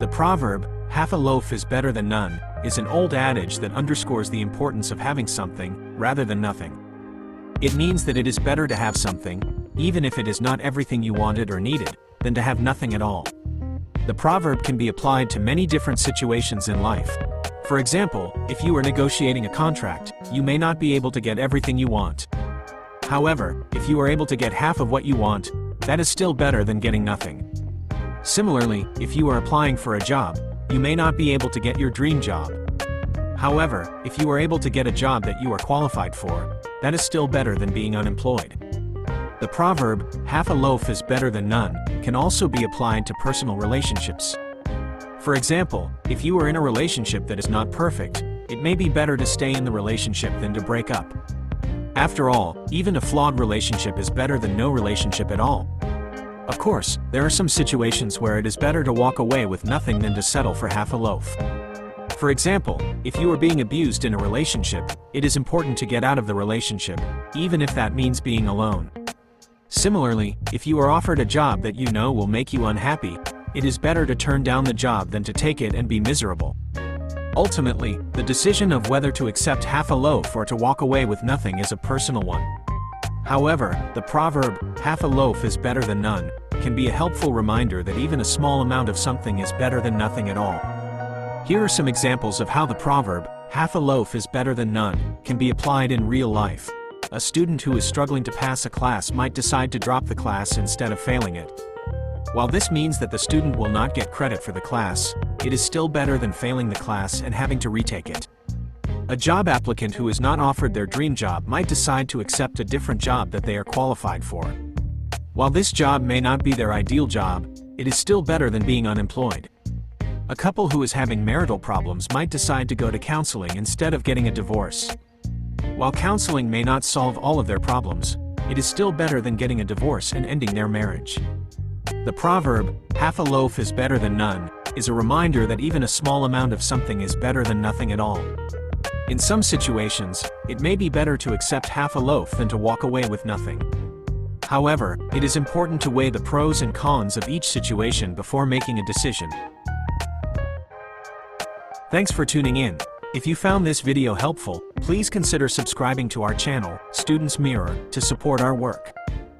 The proverb, "half a loaf is better than none," is an old adage that underscores the importance of having something, rather than nothing. It means that it is better to have something, even if it is not everything you wanted or needed, than to have nothing at all. The proverb can be applied to many different situations in life. For example, if you are negotiating a contract, you may not be able to get everything you want. However, if you are able to get half of what you want, that is still better than getting nothing. Similarly, if you are applying for a job, you may not be able to get your dream job. However, if you are able to get a job that you are qualified for, that is still better than being unemployed. The proverb, "half a loaf is better than none," can also be applied to personal relationships. For example, if you are in a relationship that is not perfect, it may be better to stay in the relationship than to break up. After all, even a flawed relationship is better than no relationship at all. Of course, there are some situations where it is better to walk away with nothing than to settle for half a loaf. For example, if you are being abused in a relationship, it is important to get out of the relationship, even if that means being alone. Similarly, if you are offered a job that you know will make you unhappy, it is better to turn down the job than to take it and be miserable. Ultimately, the decision of whether to accept half a loaf or to walk away with nothing is a personal one. However, the proverb, "half a loaf is better than none," can be a helpful reminder that even a small amount of something is better than nothing at all. Here are some examples of how the proverb, "half a loaf is better than none," can be applied in real life. A student who is struggling to pass a class might decide to drop the class instead of failing it. While this means that the student will not get credit for the class, it is still better than failing the class and having to retake it. A job applicant who is not offered their dream job might decide to accept a different job that they are qualified for. While this job may not be their ideal job, it is still better than being unemployed. A couple who is having marital problems might decide to go to counseling instead of getting a divorce. While counseling may not solve all of their problems, it is still better than getting a divorce and ending their marriage. The proverb, "half a loaf is better than none," is a reminder that even a small amount of something is better than nothing at all. In some situations, it may be better to accept half a loaf than to walk away with nothing. However, it is important to weigh the pros and cons of each situation before making a decision. Thanks for tuning in. If you found this video helpful, please consider subscribing to our channel, Students Mirror, to support our work.